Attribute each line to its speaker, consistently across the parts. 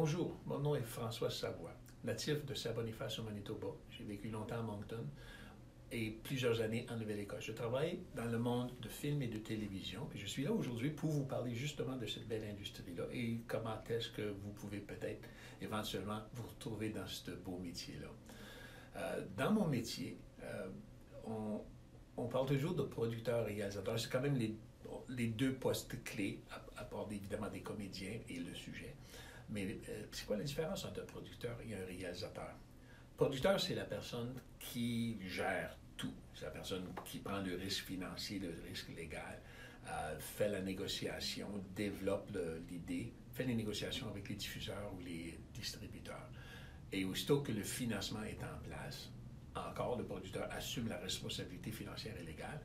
Speaker 1: Bonjour, mon nom est François Savoie, natif de Saint-Boniface au Manitoba. J'ai vécu longtemps à Moncton et plusieurs années en Nouvelle-Écosse. Je travaille dans le monde de film et de télévision et je suis là aujourd'hui pour vous parler justement de cette belle industrie-là et comment est-ce que vous pouvez peut-être éventuellement vous retrouver dans ce beau métier-là. Dans mon métier, on parle toujours de producteur-réalisateur. C'est quand même les deux postes clés, à part évidemment des comédiens et le sujet. Mais c'est quoi la différence entre un producteur et un réalisateur? Producteur, c'est la personne qui gère tout. C'est la personne qui prend le risque financier, le risque légal, fait la négociation, développe l'idée, fait les négociations avec les diffuseurs ou les distributeurs. Et aussitôt que le financement est en place, encore, le producteur assume la responsabilité financière et légale.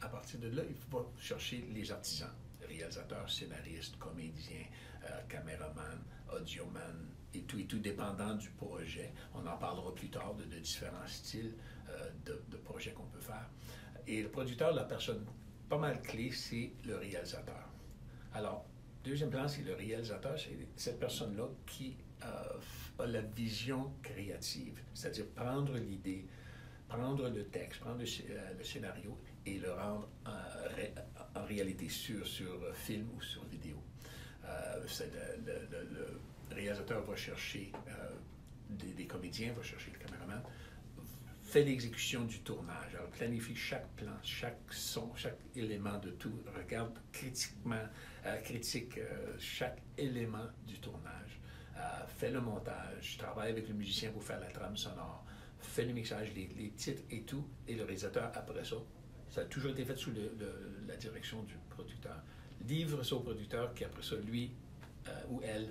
Speaker 1: À partir de là, il va chercher les artisans, réalisateurs, scénaristes, comédiens, caméraman, audioman, et tout dépendant du projet. On en parlera plus tard de différents styles de projets qu'on peut faire. Et le producteur, la personne pas mal clé, c'est le réalisateur. Alors, deuxième plan, c'est le réalisateur, c'est cette personne-là qui a la vision créative, c'est-à-dire prendre l'idée, prendre le texte, prendre le scénario et le rendre en réalité sur film ou sur vidéo. Le réalisateur va chercher des comédiens, va chercher le caméraman, fait l'exécution du tournage, alors planifie chaque plan, chaque son, chaque élément de tout, regarde critique chaque élément du tournage, fait le montage, travaille avec le musicien pour faire la trame sonore, fait le mixage, les titres et tout, et le réalisateur après ça a toujours été fait sous la direction du producteur, livre ça au producteur qui après ça, lui ou elle,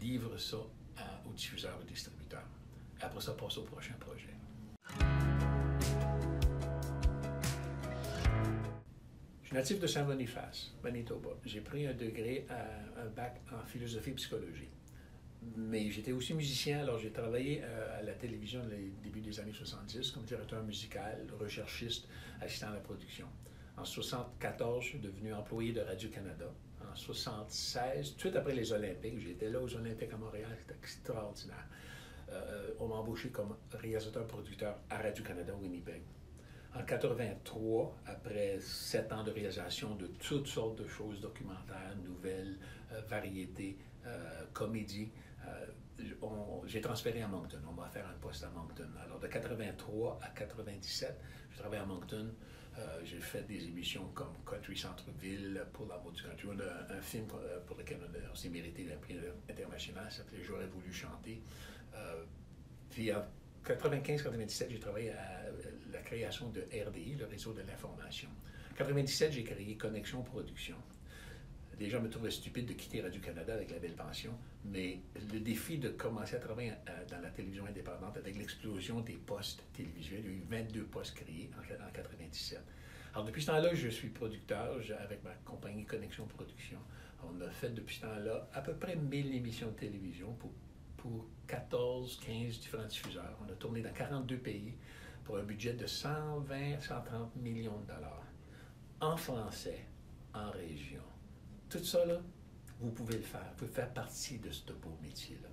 Speaker 1: livre ça au diffuseur ou distributeur. Après ça, passe au prochain projet. Je suis natif de Saint-Boniface, Manitoba. J'ai pris un degré, un bac en philosophie et psychologie. Mais j'étais aussi musicien, alors j'ai travaillé à la télévision au début des années 70 comme directeur musical, recherchiste, assistant à la production. En 1974, je suis devenu employé de Radio-Canada. En 1976, tout de suite après les Olympiques, j'étais là aux Olympiques à Montréal, c'était extraordinaire. On m'a embauché comme réalisateur-producteur à Radio-Canada Winnipeg. En 1983, après 7 ans de réalisation de toutes sortes de choses, documentaires, nouvelles, variétés, comédies, j'ai transféré à Moncton. On m'a offert un poste à Moncton. Alors, de 1983 à 1997, je travaillais à Moncton. J'ai fait des émissions comme Country Centre-Ville pour l'amour du country. On a un film pour lequel on s'est mérité un prix international, ça s'appelait J'aurais voulu chanter. Puis en 1995-1997, j'ai travaillé à la création de RDI, le réseau de l'information. En 1997, j'ai créé Connexion Production. Les gens me trouvaient stupide de quitter Radio-Canada avec la belle pension, mais le défi de commencer à travailler dans la télévision indépendante avec l'explosion des postes télévisuels, il y a eu 22 postes créés en 1997. Alors depuis ce temps-là, je suis producteur avec ma compagnie Connexion Production. On a fait depuis ce temps-là à peu près 1000 émissions de télévision pour 14, 15 différents diffuseurs. On a tourné dans 42 pays pour un budget de 120, 130 millions de dollars. En français, en région. Tout ça, là, vous pouvez le faire. Vous pouvez faire partie de ce beau métier-là.